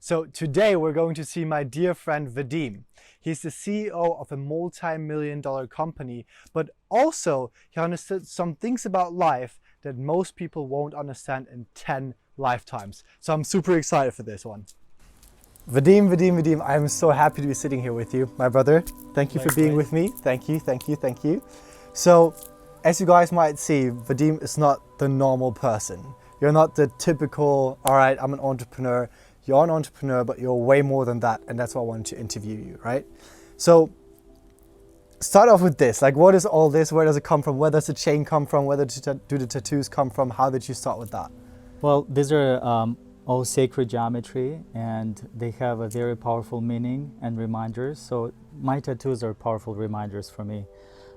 So today we're going to see my dear friend Vadim. He's the CEO of a multi-million-dollar company, but also he understood some things about life that most people won't understand in 10 lifetimes. So I'm super excited for this one. Vadim, I'm so happy to be sitting here with you, my brother. Thank you for being with me. Thank you. So, as you guys might see, Vadim is not the normal person. You're not the typical, all right, I'm an entrepreneur. You're an entrepreneur, but you're way more than that, and that's why I wanted to interview you, right? So, start off with this. Like, what is all this? Where does it come from? Where does the chain come from? Where do the tattoos come from? How did you start with that? Well, these are all sacred geometry, and they have a very powerful meaning and reminders. So my tattoos are powerful reminders for me.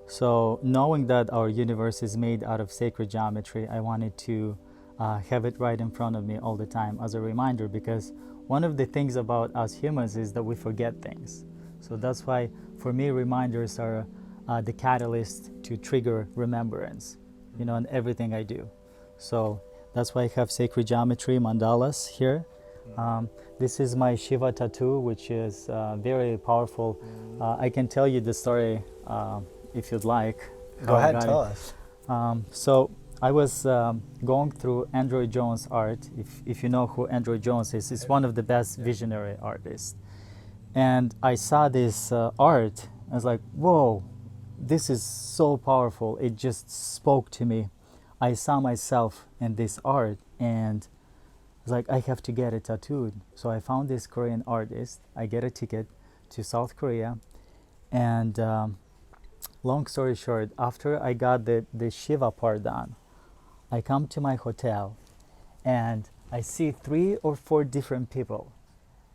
So knowing that our universe is made out of sacred geometry, I wanted to have it right in front of me all the time as a reminder, because one of the things about us humans is that we forget things. So that's why for me reminders are the catalyst to trigger remembrance, you know, in everything I do. So that's why I have sacred geometry mandalas here. This is my Shiva tattoo, which is very powerful. I can tell you the story if you'd like. Go ahead, tell us. So I was going through Andrew Jones' art. If you know who Andrew Jones is, he's one of the best visionary artists. And I saw this art. I was like, whoa, this is so powerful. It just spoke to me. I saw myself in this art, and I was like, I have to get it tattooed. So I found this Korean artist. I get a ticket to South Korea, and long story short, after I got the Shiva part done, I come to my hotel and I see 3 or 4 different people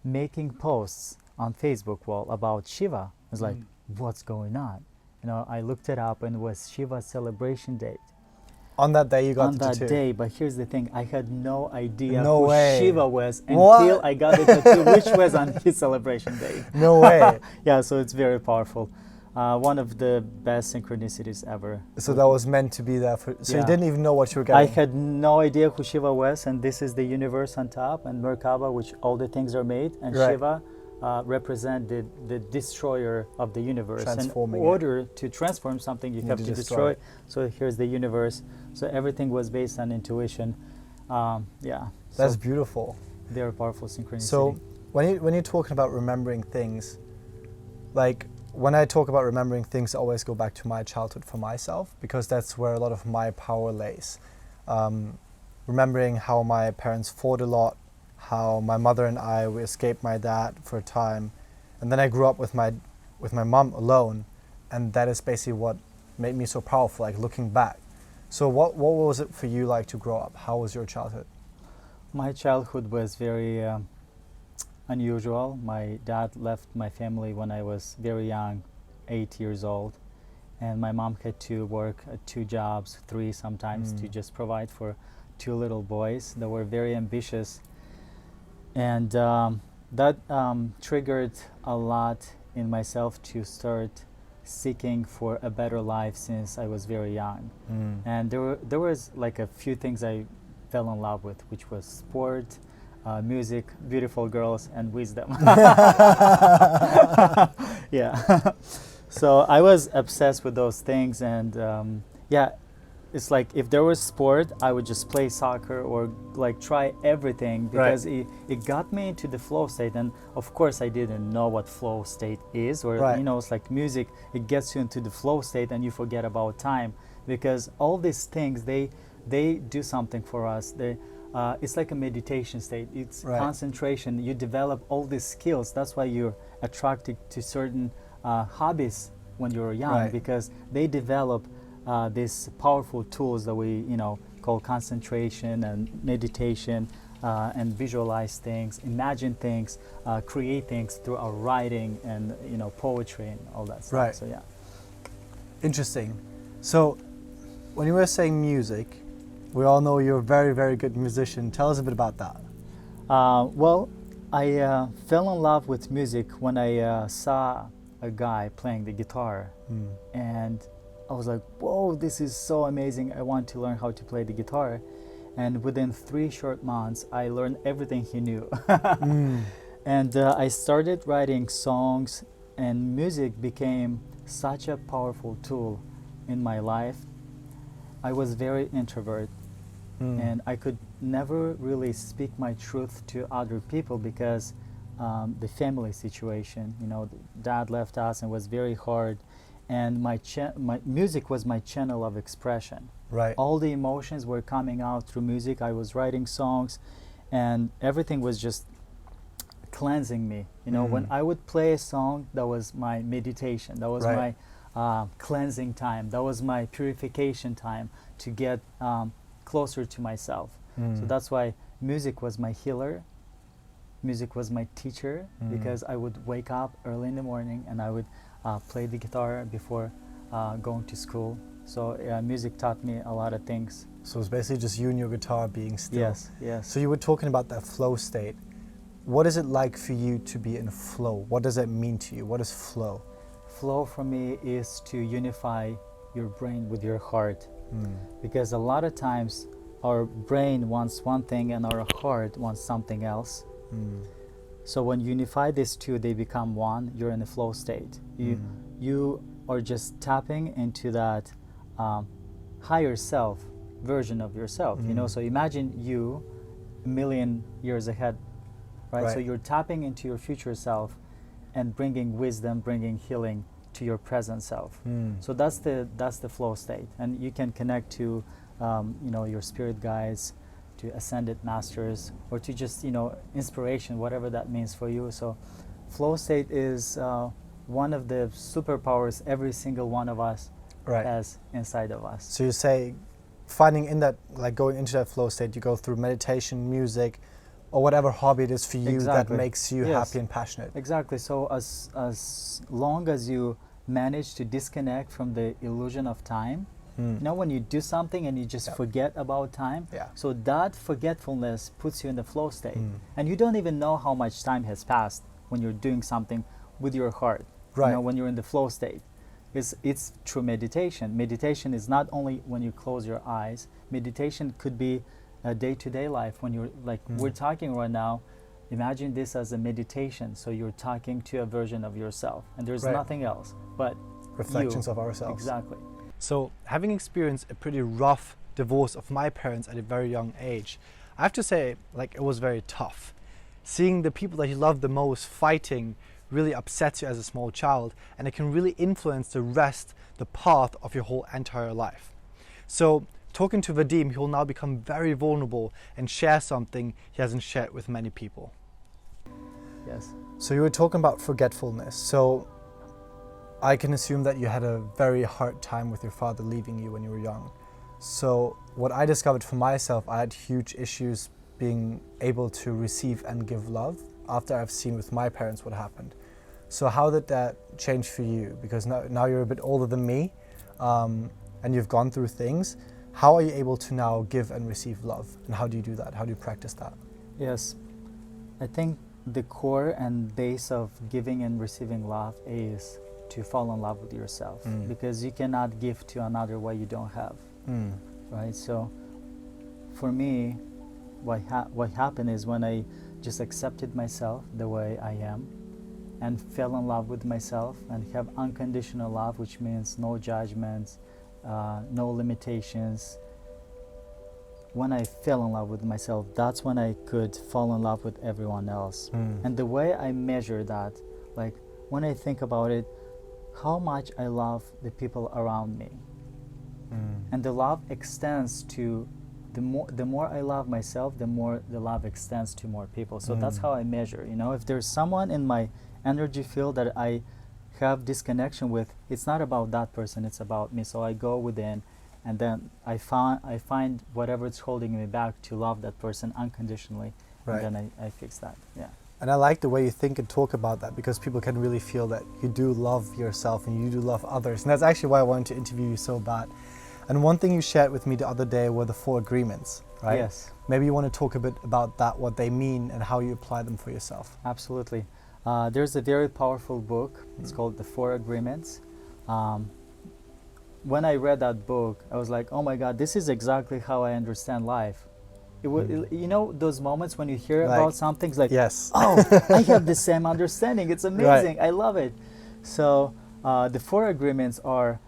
making posts on Facebook wall about Shiva. I was like, what's going on? You know, I looked it up, and it was Shiva's celebration date. On that day you got the tattoo? On that day, but here's the thing, I had no idea No who way. Shiva was until I got the tattoo, which was on his celebration day. No way. Yeah, so it's very powerful. One of the best synchronicities ever. So that was meant to be there for, so you didn't even know what you were I getting? had no idea who Shiva was, and this is the universe on top, and Merkaba, which all the things are made, and Shiva represented the destroyer of the universe. Transforming in order to transform something, you have to destroy it. So here's the universe. So everything was based on intuition. Yeah. That's so beautiful. they're powerful synchronicity. So when you're talking about remembering things, like when I talk about remembering things, I always go back to my childhood for myself, because that's where a lot of my power lays. Remembering how my parents fought a lot, how my mother and we escaped my dad for a time, and then I grew up with my mom alone, and that is basically what made me so powerful, like looking back. So what was it for you like to grow up? How was your childhood? My childhood was very unusual. My dad left my family when I was very young, 8 years old, and my mom had to work 2 jobs, 3 sometimes, to just provide for 2 little boys that were very ambitious. And that triggered a lot in myself to start seeking for a better life since I was very young. And there was like a few things I fell in love with, which was sport, music, beautiful girls, and wisdom. Yeah. So I was obsessed with those things, and yeah, it's like if there was sport, I would just play soccer or like try everything, because it got me into the flow state. And of course I didn't know what flow state is, or you know, it's like music, it gets you into the flow state and you forget about time, because all these things, they do something for us. It's like a meditation state. It's concentration. You develop all these skills. That's why you're attracted to certain hobbies when you're young, because they develop these powerful tools that we, you know, call concentration and meditation, and visualize things, imagine things, create things through our writing and, you know, poetry and all that stuff. So yeah. Interesting. So when you were saying music, we all know you're a very, very good musician. Tell us a bit about that. Well, I fell in love with music when I saw a guy playing the guitar, and I was like, whoa, this is so amazing. I want to learn how to play the guitar. And within 3 short months, I learned everything he knew. And I started writing songs, and music became such a powerful tool in my life. I was very introvert, and I could never really speak my truth to other people because the family situation, you know, dad left us and it was very hard, and my music was my channel of expression. Right. All the emotions were coming out through music. I was writing songs, and everything was just cleansing me. You know, when I would play a song, that was my meditation. That was Right. my cleansing time. That was my purification time to get closer to myself. So that's why music was my healer. Music was my teacher, because I would wake up early in the morning and I would play the guitar before going to school. So music taught me a lot of things. So it's basically just you and your guitar being still. Yes, yes. So you were talking about that flow state. What is it like for you to be in flow? What does it mean to you? What is flow? Flow for me is to unify your brain with your heart. Because a lot of times our brain wants one thing and our heart wants something else. So when you unify these two, they become one. You're in a flow state. You are just tapping into that higher self version of yourself. You know, so imagine you a million years ahead, right? So you're tapping into your future self and bringing wisdom, bringing healing to your present self. So that's the flow state, and you can connect to you know, your spirit guides, to ascended masters, or to just, you know, inspiration, whatever that means for you. So flow state is one of the superpowers every single one of us has inside of us. So you say finding in that, like going into that flow state, you go through meditation, music, or whatever hobby it is for you that makes you happy and passionate. Exactly. So as long as you manage to disconnect from the illusion of time, you know, when you do something and you just forget about time, so that forgetfulness puts you in the flow state, and you don't even know how much time has passed when you're doing something with your heart. You know, when you're in the flow state. It's through meditation. Meditation is not only when you close your eyes. Meditation could be a day-to-day life. When you're like we're talking right now, imagine this as a meditation. So you're talking to a version of yourself, and there's nothing else but reflections you. of ourselves. Exactly. So having experienced a pretty rough divorce of my parents at a very young age, I have to say, like, it was very tough. Seeing the people that you love the most fighting really upsets you as a small child, and it can really influence the path of your whole entire life. So talking to Vadim, he will now become very vulnerable and share something he hasn't shared with many people. Yes. So you were talking about forgetfulness. So I can assume that you had a very hard time with your father leaving you when you were young. So what I discovered for myself, I had huge issues being able to receive and give love after I've seen with my parents what happened. So how did that change for you? Because now you're a bit older than me, and you've gone through things. How are you able to now give and receive love? And how do you do that? How do you practice that? Yes. I think the core and base of giving and receiving love is to fall in love with yourself, because you cannot give to another what you don't have, right? So for me, what happened is when I just accepted myself the way I am and fell in love with myself and have unconditional love, which means no judgments, no limitations. When I fell in love with myself, that's when I could fall in love with everyone else. And the way I measure that, like when I think about it, how much I love the people around me. And the love extends to, the more I love myself, the more the love extends to more people. So that's how I measure. You know, if there's someone in my energy field that I have disconnection with, it's not about that person, it's about me. So I go within, and then I find whatever it's holding me back to love that person unconditionally, and then I fix that. Yeah. And I like the way you think and talk about that, because people can really feel that you do love yourself and you do love others. And that's actually why I wanted to interview you so bad. And one thing you shared with me the other day were the 4 agreements, right? Yes. Maybe you want to talk a bit about that, what they mean and how you apply them for yourself. Absolutely. There's a very powerful book. It's called The 4 Agreements. When I read that book, I was like, oh my God, this is exactly how I understand life. You know those moments when you hear Like, about something, it's like, yes. oh, I have the same understanding. It's amazing. Right. I love it. So the 4 agreements are: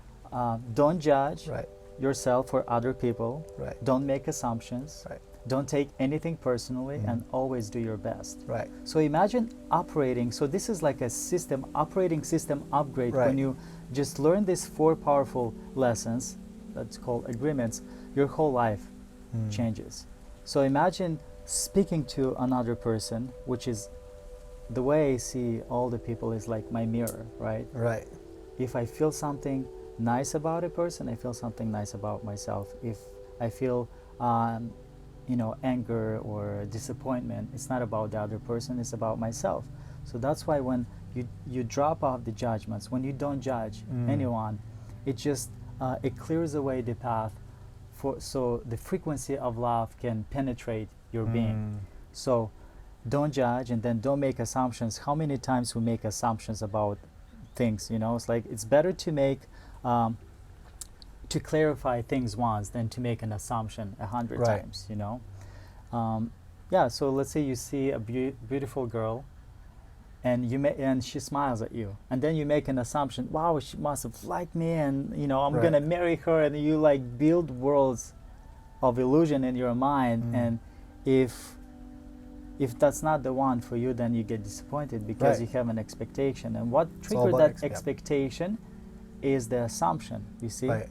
don't judge Right. yourself or other people. Right. Don't make assumptions. Right. Don't take anything personally, and always do your best. Right. So imagine operating. So this is like a operating system upgrade. Right. When you just learn these 4 powerful lessons, that's called agreements, your whole life changes. So imagine speaking to another person, which is the way I see all the people is like my mirror, right? Right. If I feel something nice about a person, I feel something nice about myself. If I feel anger or disappointment, it's not about the other person, it's about myself. So that's why when you drop off the judgments, when you don't judge anyone, it just it clears away the path so the frequency of love can penetrate your being. So don't judge, and then don't make assumptions. How many times we make assumptions about things? It's like it's better to make to clarify things once than to make an assumption 100 Right. times. So let's say you see a beautiful girl, and she smiles at you, and then you make an assumption. Wow, she must have liked me, and I'm Right. gonna marry her, and you like build worlds of illusion in your mind. And if that's not the one for you, then you get disappointed because Right. you have an expectation. And what all triggered about that expectation is the assumption. You see, Right.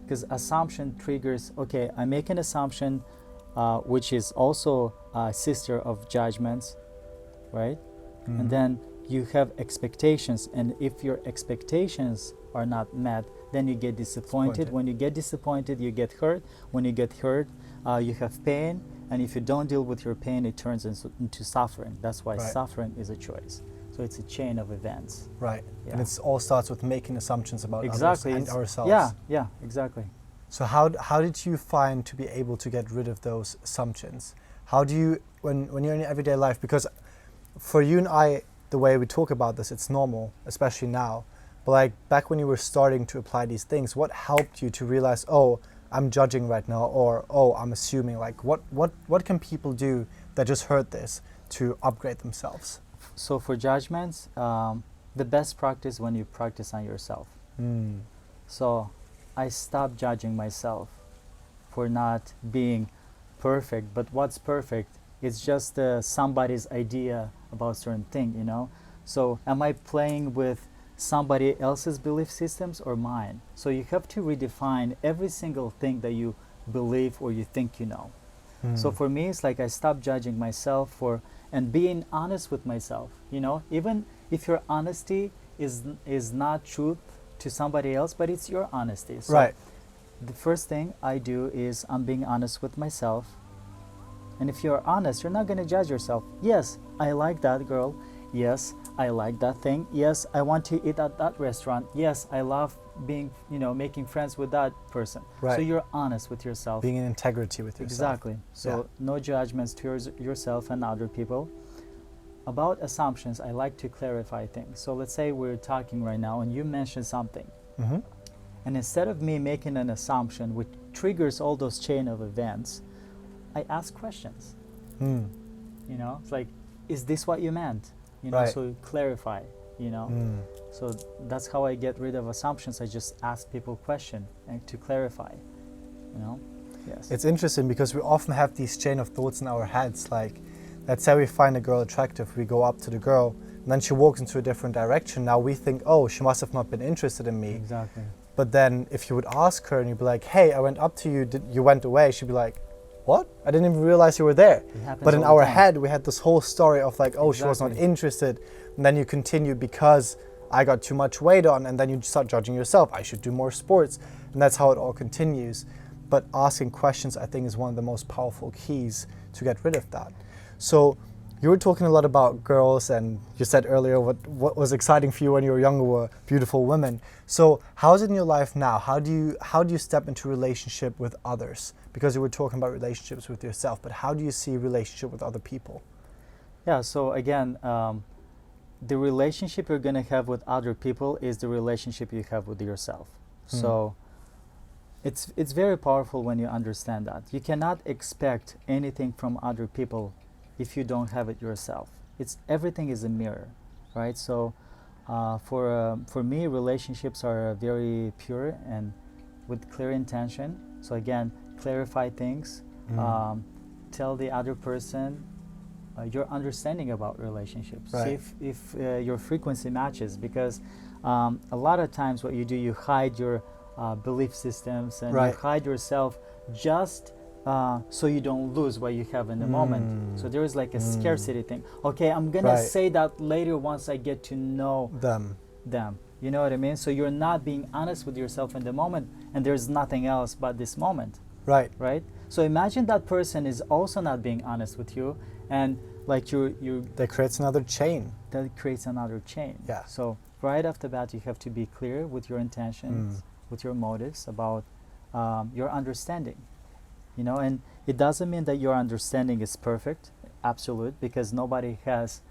because assumption triggers. Okay, I make an assumption, which is also a sister of judgments, right? And then you have expectations, and if your expectations are not met, then you get disappointed. When you get disappointed, you get hurt. When you get hurt, you have pain, and if you don't deal with your pain, it turns into suffering. That's why Right. suffering is a choice. So it's a chain of events. Right. Yeah. And it all starts with making assumptions about Exactly. others and ourselves. Yeah, exactly. So how did you find to be able to get rid of those assumptions? How do you, when you're in your everyday life, because for you and I, the way we talk about this, it's normal, especially now. But like back when you were starting to apply these things, what helped you to realize, oh, I'm judging right now, or oh, I'm assuming? Like what can people do that just heard this to upgrade themselves? So for judgments, the best practice when you practice on yourself. So I stopped judging myself for not being perfect. But what's perfect? It's just somebody's idea about certain thing, So am I playing with somebody else's belief systems or mine? So you have to redefine every single thing that you believe or you think you know. So for me, it's like I stopped judging myself and being honest with myself. Even if your honesty is not truth to somebody else, but it's your honesty. So Right. the first thing I do is I'm being honest with myself. And if you're honest, you're not going to judge yourself. Yes, I like that girl. Yes, I like that thing. Yes, I want to eat at that restaurant. Yes, I love being, making friends with that person. Right. So you're honest with yourself. Being in integrity with yourself. Exactly. So no judgments to yourself and other people. About assumptions, I like to clarify things. So let's say we're talking right now and you mention something. And instead of me making an assumption which triggers all those chain of events, I ask questions. It's like, is this what you meant? Right. So clarify, So that's how I get rid of assumptions. I just ask people questions and to clarify, Yes. It's interesting because we often have these chain of thoughts in our heads. Like, let's say we find a girl attractive, we go up to the girl, and then she walks into a different direction. Now we think, oh, she must have not been interested in me. Exactly. But then if you would ask her and you'd be like, hey, I went up to you, you went away, she'd be like, what? I didn't even realize you were there. But in our head, we had this whole story of like, oh, she was not interested. And then you continue because I got too much weight on, and then you start judging yourself. I should do more sports. And that's how it all continues. But asking questions, I think, is one of the most powerful keys to get rid of that. So you were talking a lot about girls, and you said earlier what was exciting for you when you were younger were beautiful women. So how is it in your life now? How do you step into relationship with others? Because you were talking about relationships with yourself, but how do you see relationship with other people? Yeah, so again, the relationship you're going to have with other people is the relationship you have with yourself. So It's very powerful when you understand that. You cannot expect anything from other people if you don't have it yourself. It's everything is a mirror, right? So for me, relationships are very pure and with clear intention. So again, clarify things, tell the other person your understanding about relationships. Right. See if your frequency matches, because a lot of times what you do, you hide your belief systems and Right. you hide yourself just so you don't lose what you have in the moment. So there is like a scarcity thing. Okay, I'm gonna Right. say that later once I get to know Them. them. You know what I mean? So you're not being honest with yourself in the moment, and there's nothing else but this moment, Right. right? So imagine that person is also not being honest with you, and like you That creates another chain. that creates another chain. Yeah. So right off the bat, you have to be clear with your intentions, with your motives about your understanding. You know, and it doesn't mean that your understanding is perfect, absolute, because nobody has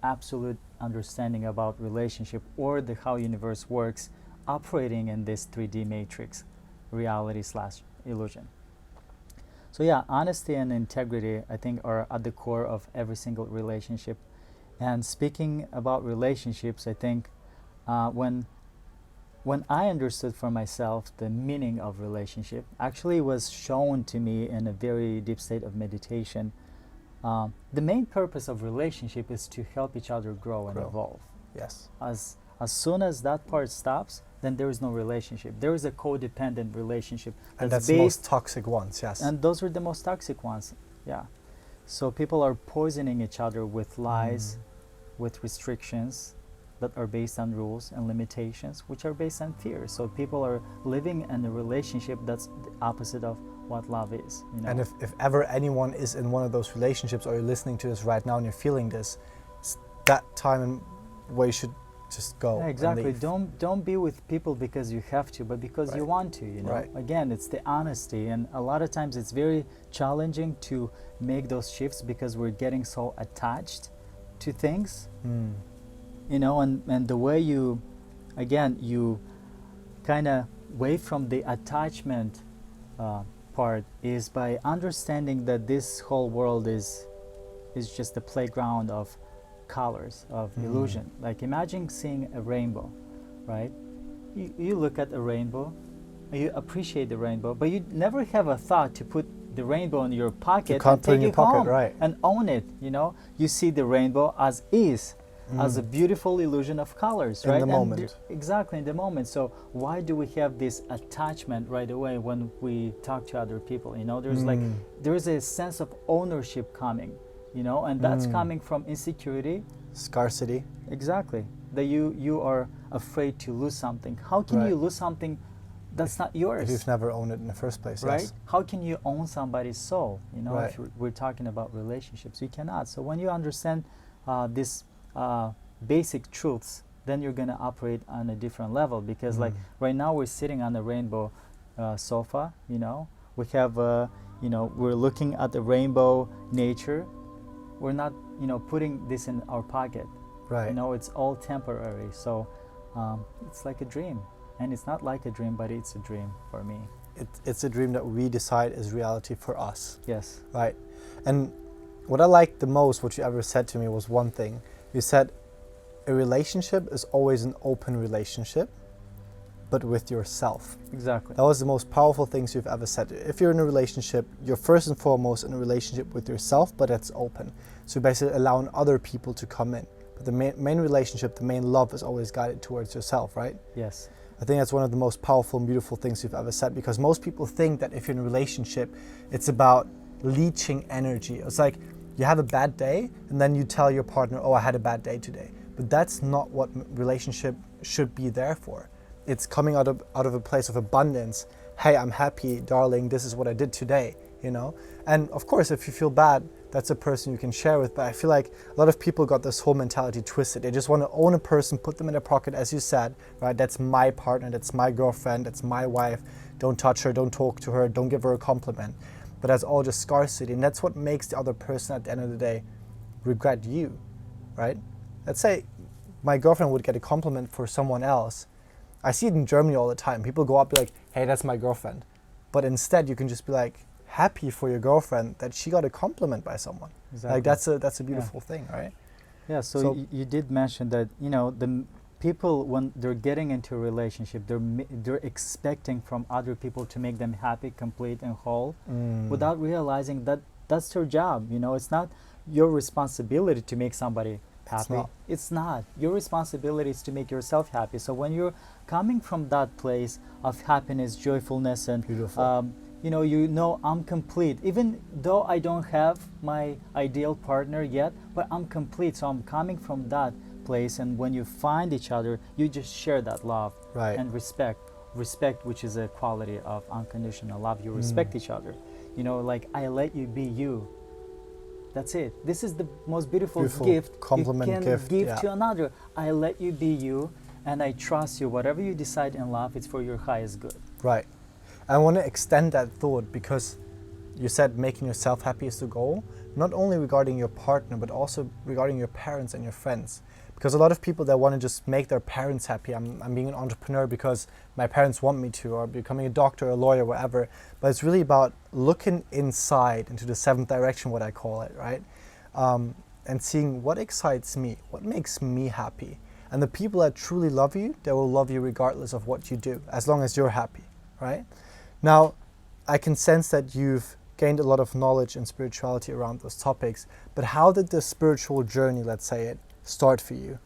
absolute understanding about relationship or the how universe works, operating in this 3D matrix, reality / illusion. So yeah, honesty and integrity, I think, are at the core of every single relationship. And speaking about relationships, I think when I understood for myself the meaning of relationship, actually was shown to me in a very deep state of meditation. The main purpose of relationship is to help each other grow and evolve. Yes. As soon as that part stops, then there is no relationship. There is a codependent relationship. And that's the most toxic ones, yes. And those are the most toxic ones, yeah. So people are poisoning each other with lies, with restrictions that are based on rules and limitations, which are based on fear. So people are living in a relationship that's the opposite of what love is. You know? And if ever anyone is in one of those relationships, or you're listening to this right now and you're feeling this, it's that time and where you should just go. Yeah, exactly. And leave. Don't be with people because you have to, but because you want to. You know. Right. Again, it's the honesty, and a lot of times it's very challenging to make those shifts because we're getting so attached to things. You know, and the way you kind of away from the attachment part is by understanding that this whole world is just a playground of colors, of illusion. Like imagine seeing a rainbow, right? You look at a rainbow, you appreciate the rainbow, but you never have a thought to put the rainbow in your pocket and take it home and own it. You know, you see the rainbow as is, as a beautiful illusion of colors, right? In the moment. Exactly, in the moment. So why do we have this attachment right away when we talk to other people? You know, there's like, there's a sense of ownership coming, you know, and that's coming from insecurity. Scarcity. Exactly. That you are afraid to lose something. How can you lose something that's not yours? If you've never owned it in the first place, right? Yes. How can you own somebody's soul? You know, Right. if we're talking about relationships, you cannot. So when you understand this basic truths, then you're gonna operate on a different level. Because like right now we're sitting on a rainbow sofa. You know, we have you know, we're looking at the rainbow nature. We're not, you know, putting this in our pocket. Right. You know, it's all temporary. So it's like a dream, and it's not like a dream, but it's a dream for me. It's a dream that we decide is reality for us. Yes. Right. And what I liked the most, what you ever said to me, was one thing. You said a relationship is always an open relationship, but with yourself. Exactly. That was the most powerful things you've ever said. If you're in a relationship, you're first and foremost in a relationship with yourself, but it's open. So basically allowing other people to come in. But the main relationship, the main love is always guided towards yourself, right? Yes. I think that's one of the most powerful and beautiful things you've ever said, because most people think that if you're in a relationship, it's about leeching energy. It's like you have a bad day and then you tell your partner, oh, I had a bad day today. But that's not what relationship should be there for. It's coming out of a place of abundance. Hey, I'm happy, darling, this is what I did today, you know? And of course, if you feel bad, that's a person you can share with. But I feel like a lot of people got this whole mentality twisted. They just want to own a person, put them in their pocket, as you said, right? That's my partner, that's my girlfriend, that's my wife. Don't touch her, don't talk to her, don't give her a compliment. But that's all just scarcity. And that's what makes the other person at the end of the day regret you, right? Let's say my girlfriend would get a compliment for someone else. I see it in Germany all the time. People go up, be like, hey, that's my girlfriend. But instead, you can just be like, happy for your girlfriend that she got a compliment by someone. Exactly. Like, that's a beautiful thing, right? Yeah, so you did mention that, you know, the people, when they're getting into a relationship, they're expecting from other people to make them happy, complete, and whole, without realizing that that's their job. You know, it's not your responsibility to make somebody happy. It's not. Your responsibility is to make yourself happy. So when you're coming from that place of happiness, joyfulness, and you know, I'm complete. Even though I don't have my ideal partner yet, but I'm complete. So I'm coming from that place, and when you find each other, you just share that love and respect, which is a quality of unconditional love. You respect each other. You know, like, I let you be you. That's it. This is the most beautiful gift compliment you can give to another. I let you be you, and I trust you. Whatever you decide in life, it's for your highest good. Right. I want to extend that thought, because you said making yourself happy is the goal, not only regarding your partner, but also regarding your parents and your friends. Because a lot of people that want to just make their parents happy, I'm being an entrepreneur because my parents want me to, or becoming a doctor, a lawyer, whatever. But it's really about looking inside into the seventh direction, what I call it, right? And seeing what excites me, what makes me happy. And the people that truly love you, they will love you regardless of what you do, as long as you're happy, right? Now, I can sense that you've gained a lot of knowledge and spirituality around those topics, but how did the spiritual journey, let's say it, start for you?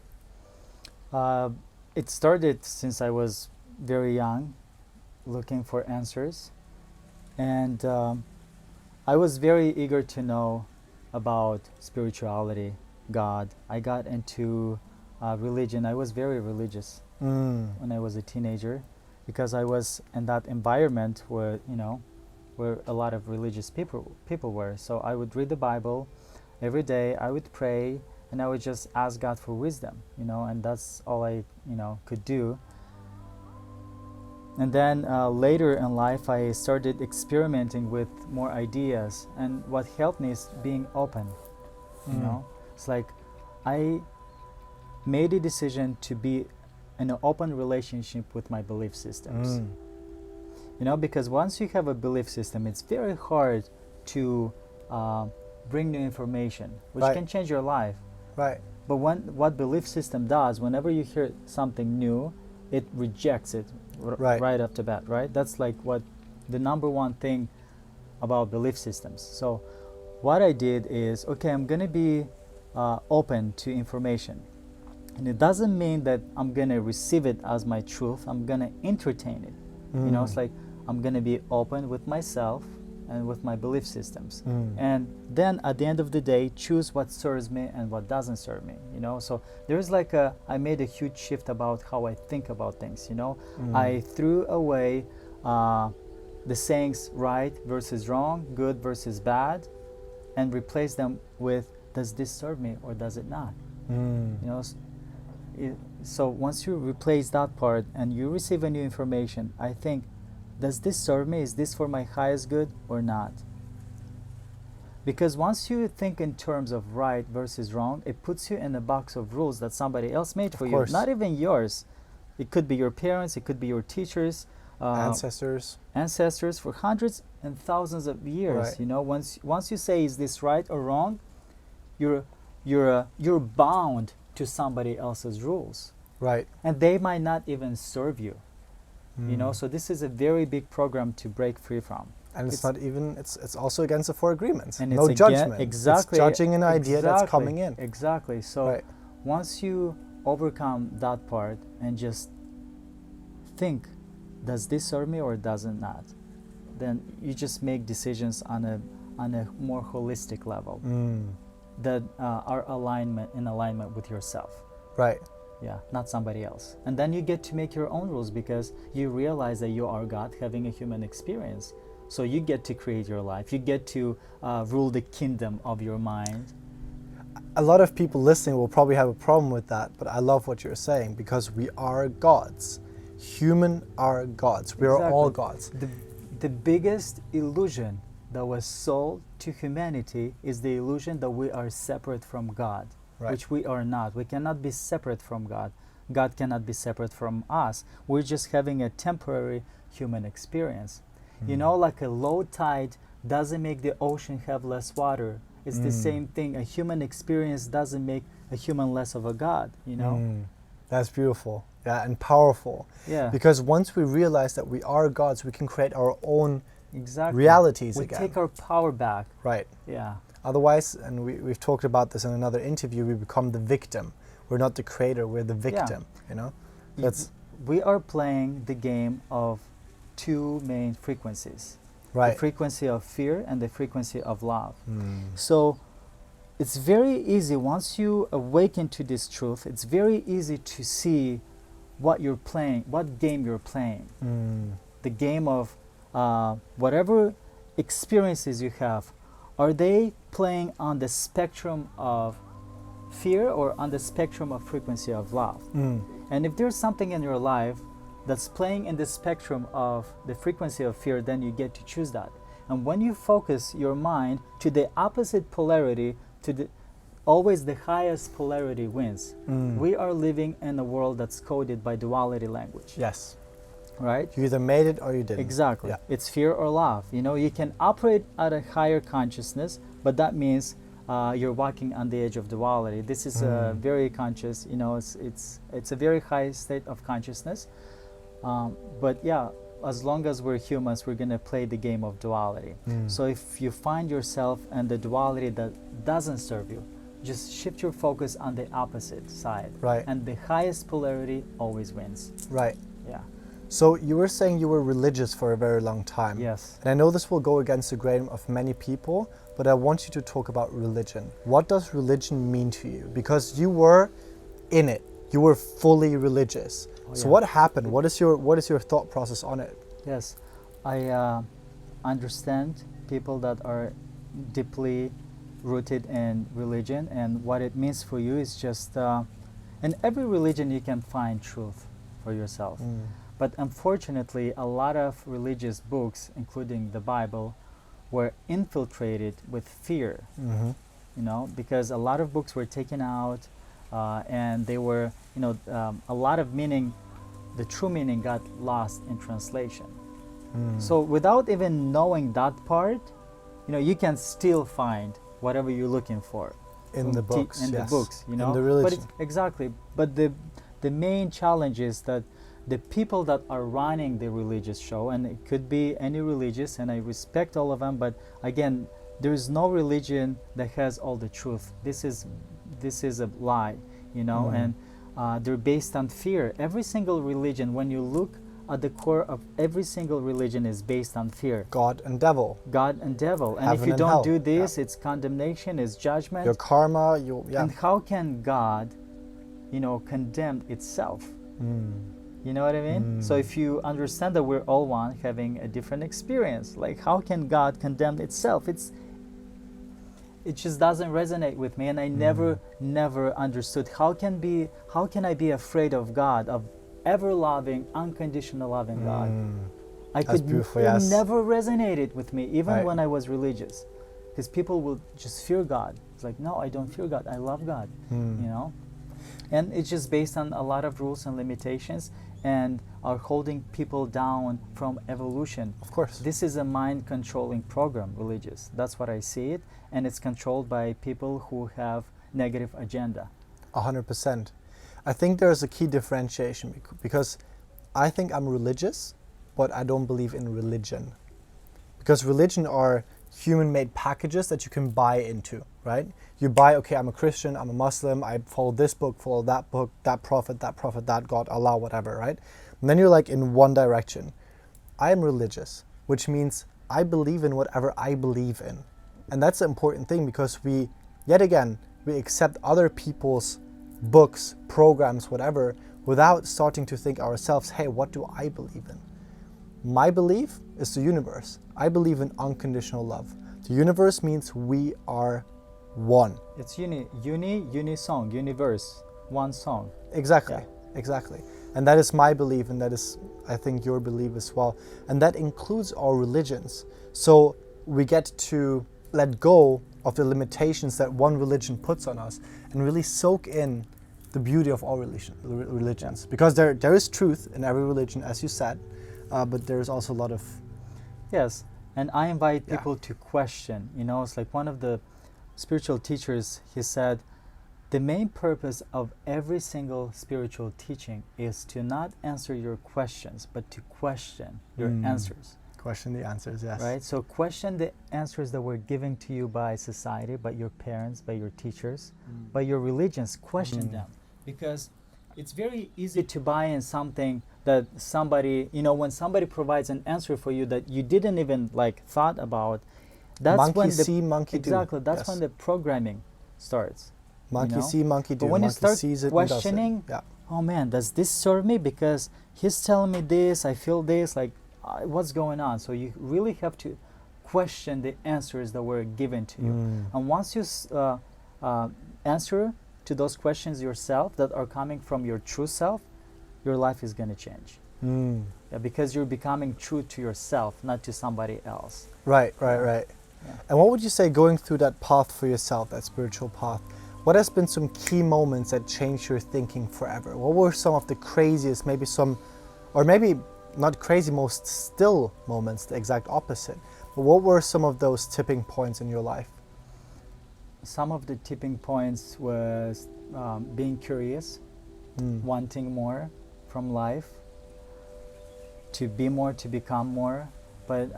It started since I was very young, looking for answers, and I was very eager to know about spirituality, God. I got into religion. I was very religious when I was a teenager, because I was in that environment where, you know, where a lot of religious people were. So I would read the Bible every day. I would pray, and I would just ask God for wisdom, you know, and that's all I, you know, could do. And then later in life, I started experimenting with more ideas, and what helped me is being open. You know, it's like I made a decision to be in an open relationship with my belief systems. You know, because once you have a belief system, it's very hard to bring new information, which can change your life. Right. But what belief system does, whenever you hear something new, it rejects it right off the bat, right? That's like what the number one thing about belief systems. So what I did is, okay, I'm going to be open to information. And it doesn't mean that I'm going to receive it as my truth. I'm going to entertain it. You know, it's like I'm going to be open with myself and with my belief systems. And then at the end of the day, choose what serves me and what doesn't serve me, you know. So there's like I made a huge shift about how I think about things, you know. I threw away the sayings right versus wrong, good versus bad, and replaced them with, does this serve me or does it not? You know, so once you replace that part and you receive a new information, I think, does this serve me? Is this for my highest good or not? Because once you think in terms of right versus wrong, it puts you in a box of rules that somebody else made for you, not even yours. It could be your parents, it could be your teachers, ancestors for hundreds and thousands of years. You know, once you say, is this right or wrong, you're bound to somebody else's rules, and they might not even serve you. You know, so this is a very big program to break free from. And it's not even, it's also against the four agreements. And no judgment. Exactly. It's judging an idea that's coming in. Exactly. So once you overcome that part and just think, does this serve me or does it not? Then you just make decisions on a more holistic level that are in alignment with yourself. Yeah, not somebody else. And then you get to make your own rules, because you realize that you are God having a human experience. So you get to create your life. You get to rule the kingdom of your mind. A lot of people listening will probably have a problem with that, but I love what you're saying, because we are gods. Human are gods. We are all gods. The biggest illusion that was sold to humanity is the illusion that we are separate from God. Which we are not. We cannot be separate from God. God cannot be separate from us. We're just having a temporary human experience. You know, like a low tide doesn't make the ocean have less water. It's the same thing. A human experience doesn't make a human less of a God, you know? That's beautiful. Yeah, and powerful. Yeah. Because once we realize that we are gods, we can create our own Exactly. realities We again. take our power back. Right. Yeah. Otherwise, and we've talked about this in another interview, we become the victim. We're not the creator, we're the victim, you know? We are playing the game of two main frequencies. Right. The frequency of fear and the frequency of love. So it's very easy, once you awaken to this truth, it's very easy to see what you're playing, what game you're playing. The game of whatever experiences you have, are they playing on the spectrum of fear or on the spectrum of frequency of love? And if there's something in your life that's playing in the spectrum of the frequency of fear, then you get to choose that. And when you focus your mind to the opposite polarity, always the highest polarity wins. We are living in a world that's coded by duality language. Yes. Right? You either made it or you didn't. Exactly. Yeah. It's fear or love. You know, you can operate at a higher consciousness, but that means you're walking on the edge of duality. This is a very conscious, you know, it's a very high state of consciousness. But yeah, as long as we're humans, we're gonna play the game of duality. So if you find yourself in the duality that doesn't serve you, just shift your focus on the opposite side. Right. And the highest polarity always wins. Right. Yeah. So you were saying you were religious for a very long time. Yes. And I know this will go against the grain of many people, but I want you to talk about religion. What does religion mean to you? Because you were in it. You were fully religious. So what happened? What is your thought process on it? Yes. I understand people that are deeply rooted in religion, and what it means for you is just in every religion you can find truth for yourself. But unfortunately, a lot of religious books, including the Bible, were infiltrated with fear. You know, because a lot of books were taken out, and they were, you know, a lot of meaning, the true meaning got lost in translation. So without even knowing that part, you know, you can still find whatever you're looking for In the books, in yes. the books, you know. In the religion. Exactly. But the main challenge is that the people that are running the religious show, and it could be any religious, and I respect all of them, but again, there is no religion that has all the truth. This is a lie, you know, and they're based on fear. Every single religion, when you look at the core of every single religion, is based on fear. God and devil. God and devil. And Heaven if you and don't hell. do this, it's condemnation, it's judgment. Your karma, And how can God, you know, condemn itself? You know what I mean? So if you understand that we're all one, having a different experience, like how can God condemn itself? It just doesn't resonate with me, and I never understood how can I be afraid of God, of ever loving, unconditional loving God? That's beautiful, It yes. never resonated with me, even Right. when I was religious, because people will just fear God. It's like, no, I don't fear God. I love God. You know, and it's just based on a lot of rules and limitations, and are holding people down from evolution. Of course. This is a mind controlling program, religious. That's what I see it, and it's controlled by people who have negative agenda. 100%. I think there's a key differentiation because I think I'm religious, but I don't believe in religion. Because religion are human-made packages that you can buy into, right? You buy, okay, I'm a Christian, I'm a Muslim, I follow this book, follow that book, that prophet, that God, Allah, whatever, right? And then you're like in one direction. I am religious, which means I believe in whatever I believe in. And that's the important thing, because we accept other people's books, programs, whatever, without starting to think ourselves, hey, what do I believe in? My belief is the universe. I believe in unconditional love. The universe means we are one. It's unisong, universe, one song. Exactly, exactly. And that is my belief, and that is, I think, your belief as well. And that includes our religions. So we get to let go of the limitations that one religion puts on us and really soak in the beauty of all religions. Because there is truth in every religion, as you said, but there is also a lot of... Yes, and I invite people to question. You know, it's like one of the spiritual teachers, he said, the main purpose of every single spiritual teaching is to not answer your questions, but to question your answers. Question the answers, yes. Right? So question the answers that were given to you by society, by your parents, by your teachers, by your religions. Question them. Because it's very easy to buy in something that somebody, you know, when somebody provides an answer for you that you didn't even like thought about, that's monkey when see, monkey do. Exactly, that's when the programming starts. Monkey see, monkey do. But when monkey you start sees it questioning, oh man, does this serve me? Because he's telling me this, I feel this, like what's going on? So you really have to question the answers that were given to you. And once you answer to those questions yourself that are coming from your true self, your life is going to change. Because you're becoming true to yourself, not to somebody else. Right. Yeah. And what would you say going through that path for yourself, that spiritual path, what has been some key moments that changed your thinking forever? What were some of the craziest, maybe some, or maybe not crazy, most still moments, the exact opposite, but what were some of those tipping points in your life? Some of the tipping points was being curious, wanting more from life, to be more, to become more. But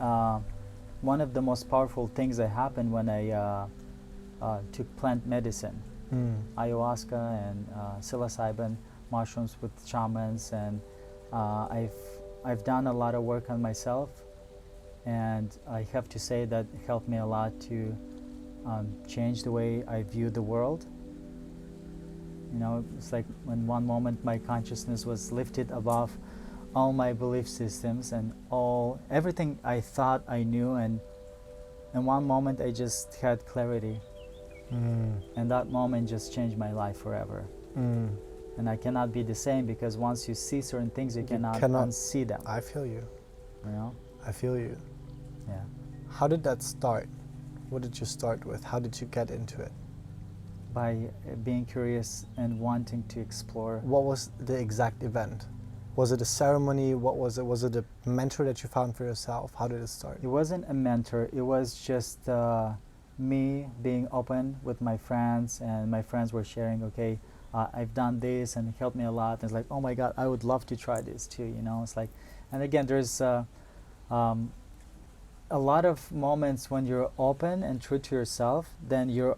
one of the most powerful things that happened when I took plant medicine, ayahuasca and psilocybin mushrooms with shamans, and I've done a lot of work on myself, and I have to say that it helped me a lot to change the way I view the world. You know, it's like when one moment my consciousness was lifted above all my belief systems and everything I thought I knew, and in one moment I just had clarity. And that moment just changed my life forever. And I cannot be the same, because once you see certain things, you cannot unsee them. I feel you. You know? I feel you. Yeah. How did that start? What did you start with? How did you get into it? By being curious and wanting to explore. What was the exact event? Was it a ceremony? What was it? Was it a mentor that you found for yourself? How did it start? It wasn't a mentor. It was just me being open with my friends, and my friends were sharing, okay, I've done this and it helped me a lot. And it's like, oh my God, I would love to try this too, you know? It's like, and again, there's a lot of moments when you're open and true to yourself, then you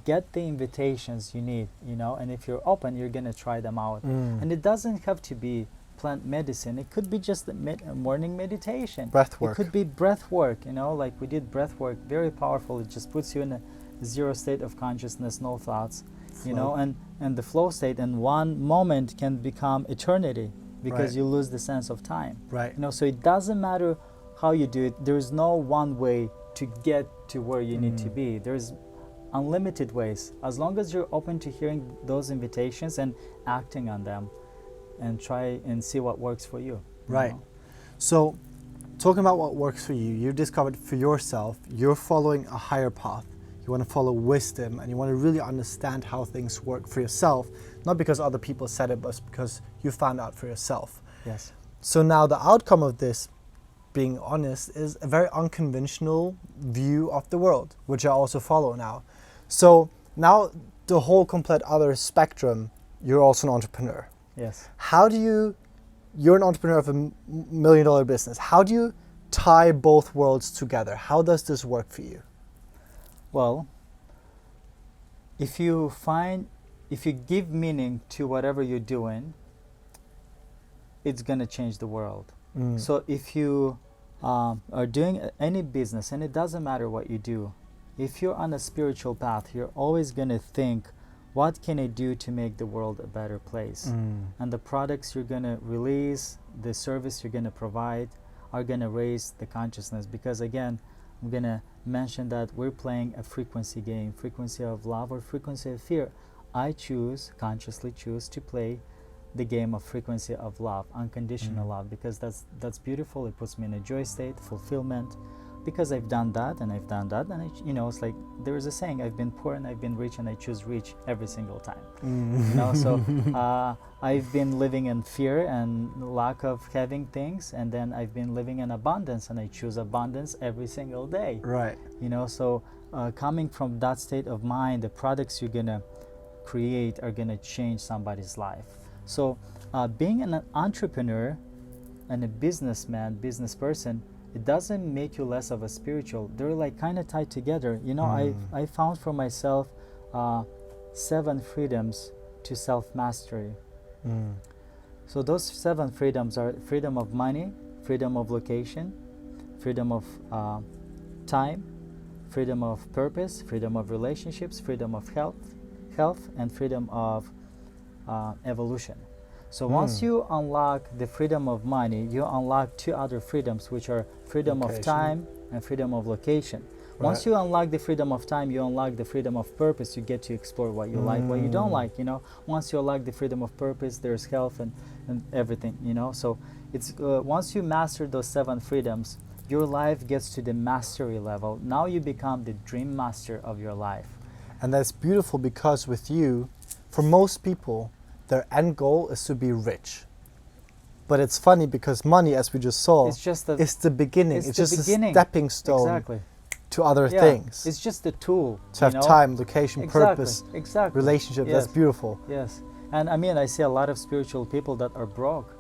get the invitations you need, you know? And if you're open, you're gonna try them out. And it doesn't have to be plant medicine. It could be just the morning meditation. Breath work. It could be breath work, you know, like we did breath work, very powerful. It just puts you in a zero state of consciousness, no thoughts, you know, and the flow state in one moment can become eternity, because you lose the sense of time. Right. You know, so it doesn't matter how you do it. There's no one way to get to where you need to be. There's unlimited ways, as long as you're open to hearing those invitations and acting on them, and try and see what works for you. Right. Know? So, talking about what works for you, you discovered for yourself, you're following a higher path. You want to follow wisdom, and you want to really understand how things work for yourself, not because other people said it, but because you found out for yourself. Yes. So now the outcome of this, being honest, is a very unconventional view of the world, which I also follow now. So now the whole complete other spectrum, you're also an entrepreneur. Yes. How do you're an entrepreneur of $1 million business. How do you tie both worlds together? How does this work for you? Well, if you give meaning to whatever you're doing, it's gonna change the world. So if you are doing any business, and it doesn't matter what you do, if you're on a spiritual path, you're always gonna think, what can I do to make the world a better place? And the products you're gonna release, the service you're gonna provide, are gonna raise the consciousness. Because again, I'm gonna mention that we're playing a frequency game, frequency of love or frequency of fear. I consciously choose to play the game of frequency of love, unconditional love, because that's beautiful. It puts me in a joy state, fulfillment, because I've done that and I've done that, and it's like there is a saying, I've been poor and I've been rich, and I choose rich every single time. So I've been living in fear and lack of having things, and then I've been living in abundance, and I choose abundance every single day. Right. So coming from that state of mind, the products you're gonna create are gonna change somebody's life. So being an entrepreneur and a businessman, business person, it doesn't make you less of a spiritual. They're like kind of tied together. I found for myself 7 freedoms to self-mastery. So those 7 freedoms are freedom of money, freedom of location, freedom of time, freedom of purpose, freedom of relationships, freedom of health, and freedom of evolution. So once you unlock the freedom of money, you unlock 2 other freedoms, which are freedom of time and freedom of location. Once you unlock the freedom of time, you unlock the freedom of purpose. You get to explore what you like, what you don't like. Once you unlock the freedom of purpose, there's health and everything. So it's once you master those 7 freedoms, your life gets to the mastery level. Now you become the dream master of your life. And that's beautiful, because with you, for most people, their end goal is to be rich. But it's funny because money, as we just saw, it's the beginning. It's just a stepping stone to other things. It's just a tool. To have time, location, purpose, relationship. Yes. That's beautiful. Yes. And I see a lot of spiritual people that are broke.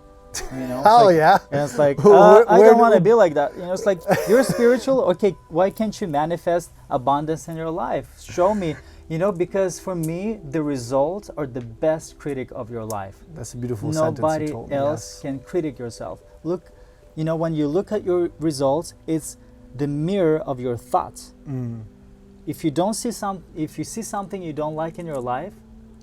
Oh, yeah. And it's like, I don't want to be like that. It's like, you're spiritual. Okay, why can't you manifest abundance in your life? Show me. Because for me, the results are the best critic of your life. That's a beautiful Nobody sentence you told me. else can critic yourself. Look, when you look at your results, it's the mirror of your thoughts. If you see something you don't like in your life,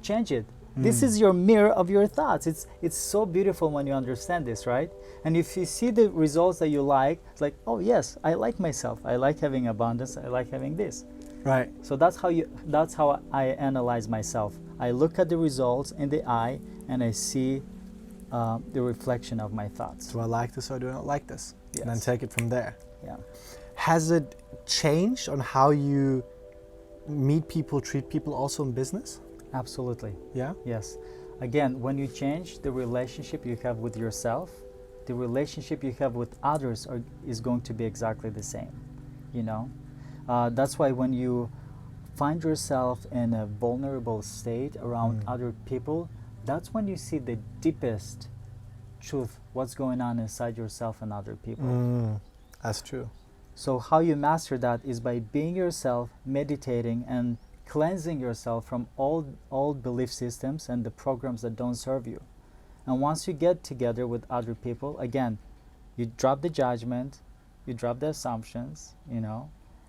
change it. This is your mirror of your thoughts. It's so beautiful when you understand this, right? And if you see the results that you like, it's like, oh yes, I like myself. I like having abundance. I like having this. Right. So that's how I analyze myself. I look at the results in the eye, and I see the reflection of my thoughts. Do I like this or do I not like this? Yes. And then take it from there. Yeah. Has it changed on how you meet people, treat people also in business? Absolutely. Yeah? Yes. Again, when you change the relationship you have with yourself, the relationship you have with others is going to be exactly the same. That's why when you find yourself in a vulnerable state around other people, that's when you see the deepest truth, what's going on inside yourself and other people. That's true. So how you master that is by being yourself, meditating, and cleansing yourself from old belief systems and the programs that don't serve you. And once you get together with other people, again, you drop the judgment, you drop the assumptions,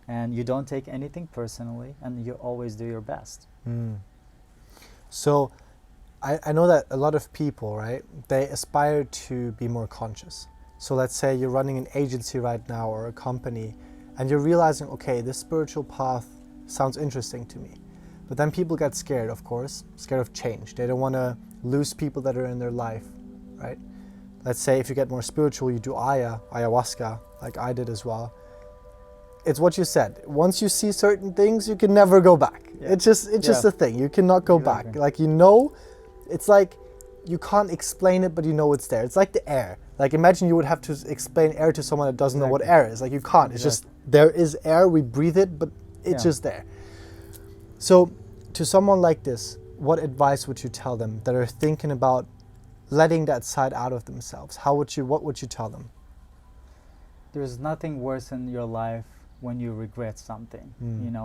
and you don't take anything personally, and you always do your best. So I know that a lot of people, right, they aspire to be more conscious. So let's say you're running an agency right now or a company, and you're realizing, okay, this spiritual path sounds interesting to me. But then people get scared, of course, scared of change. They don't want to lose people that are in their life, right? Let's say if you get more spiritual, you do ayahuasca, like I did as well. It's what you said. Once you see certain things, you can never go back. Yeah. It's just a thing. You cannot go back. Like, it's like you can't explain it, but it's there. It's like the air. Like, imagine you would have to explain air to someone that doesn't know what air is. Like, you can't. It's just, there is air, we breathe it, but it's just there. So to someone like this, what advice would you tell them that are thinking about letting that side out of themselves? What would you tell them? There's nothing worse in your life when you regret something,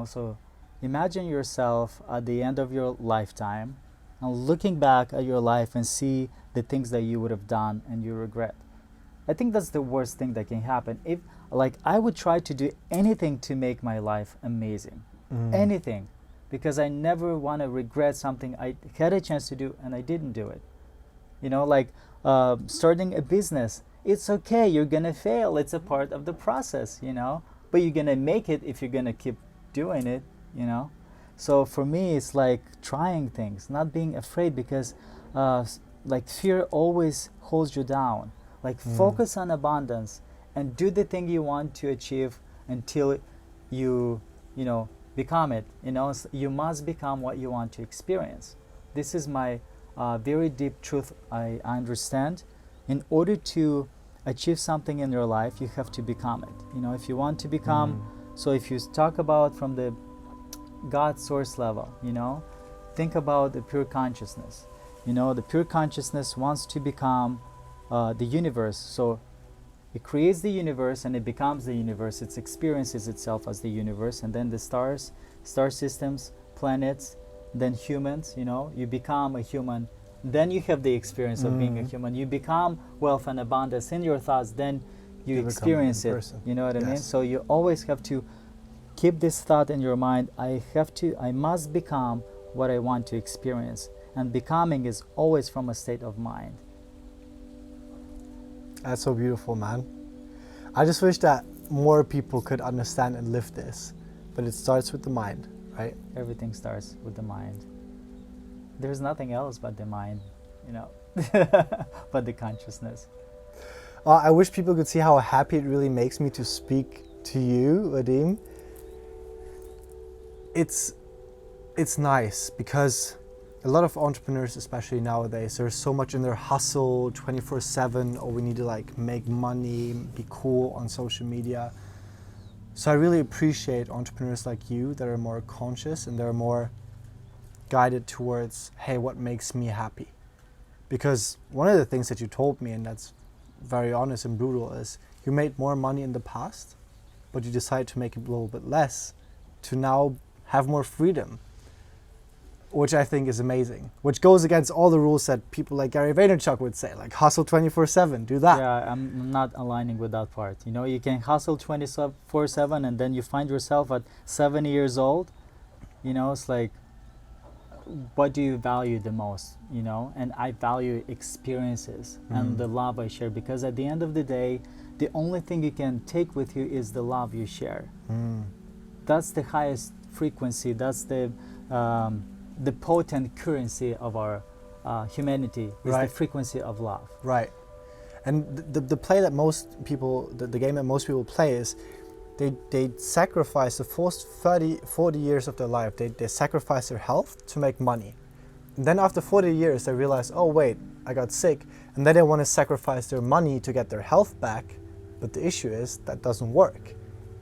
so imagine yourself at the end of your lifetime and looking back at your life and see the things that you would have done and you regret. I think that's the worst thing that can happen. If, I would try to do anything to make my life amazing, anything, because I never want to regret something I had a chance to do and I didn't do it. Starting a business, it's okay, you're gonna fail, it's a part of the process, but you're gonna make it if you're gonna keep doing it, So for me, it's like trying things, not being afraid, because fear always holds you down. Focus on abundance and do the thing you want to achieve until you become it. You must become what you want to experience. This is my very deep truth I understand. In order to achieve something in your life, you have to become it. If you want to become, so if you talk about from the God source level, think about the pure consciousness. The pure consciousness wants to become the universe. So it creates the universe and it becomes the universe. It experiences itself as the universe, and then the stars, star systems, planets, then humans. You become a human, then you have the experience of being a human. You become wealth and abundance in your thoughts, then you experience it. Person. You know what I mean? So you always have to keep this thought in your mind. I must become what I want to experience. And becoming is always from a state of mind. That's so beautiful, man. I just wish that more people could understand and live this. But it starts with the mind, right? Everything starts with the mind. There's nothing else but the mind, but the consciousness. I wish people could see how happy it really makes me to speak to you, Vadim. It's nice because a lot of entrepreneurs, especially nowadays, there's so much in their hustle 24/7, or we need to make money, be cool on social media. So I really appreciate entrepreneurs like you that are more conscious and they're more guided towards, hey, what makes me happy? Because one of the things that you told me, and that's very honest and brutal, is you made more money in the past, but you decided to make it a little bit less to now have more freedom, which I think is amazing, which goes against all the rules that people like Gary Vaynerchuk would say, like hustle 24/7, do that. Yeah, I'm not aligning with that part. You can hustle 24/7 and then you find yourself at 70 years old, it's like, what do you value the most, And I value experiences and the love I share, because at the end of the day, the only thing you can take with you is the love you share. That's the highest frequency. That's the potent currency of our humanity, is the frequency of love. Right. And the play that most people, the game that most people play is they sacrifice the first 40 years of their life. They sacrifice their health to make money. And then after 40 years, they realize, oh wait, I got sick. And then they want to sacrifice their money to get their health back. But the issue is that doesn't work.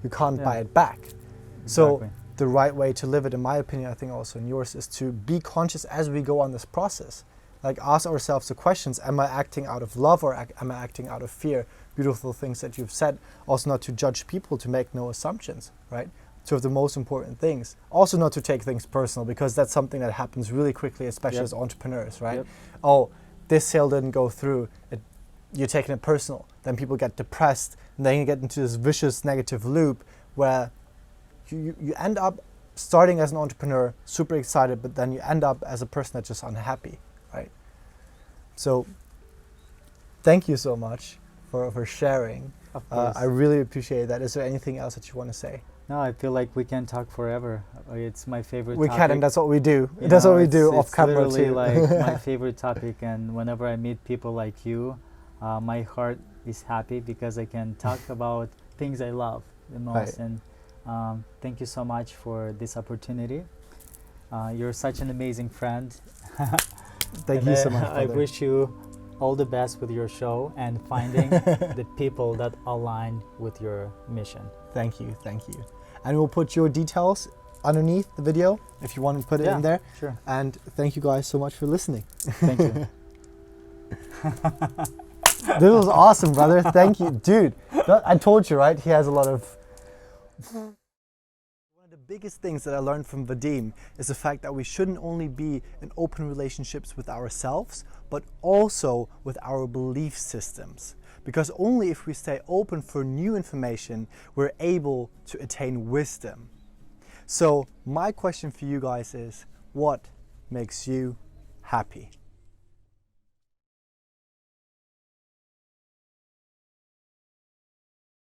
You can't buy it back. Exactly. So the right way to live it, in my opinion, I think also in yours, is to be conscious as we go on this process. Like, ask ourselves the questions, am I acting out of love or am I acting out of fear? Beautiful things that you've said. Also not to judge people, to make no assumptions, right? Two of the most important things. Also not to take things personal, because that's something that happens really quickly, especially as entrepreneurs, right? Oh, this sale didn't go through. You're taking it personal. Then people get depressed, and then you get into this vicious negative loop where you end up starting as an entrepreneur, super excited, but then you end up as a person that's just unhappy, right? So thank you so much for sharing. Of course. I really appreciate that. Is there anything else that you want to say? No, I feel like we can talk forever. It's my favorite We topic. can, and that's what we do. That's what we do off camera too. It's literally like my favorite topic, and whenever I meet people like you, my heart is happy because I can talk about things I love the most. Right. And thank you so much for this opportunity. You're such an amazing friend. Thank you so much, brother. I wish you all the best with your show and finding the people that align with your mission. Thank you. And we'll put your details underneath the video if you want to put it in there. Sure. And thank you guys so much for listening. Thank you. This was awesome, brother. Thank you. Dude, I told you, right? He has a lot of... One of the biggest things that I learned from Vadim is the fact that we shouldn't only be in open relationships with ourselves, but also with our belief systems. Because only if we stay open for new information, we're able to attain wisdom. So my question for you guys is, what makes you happy?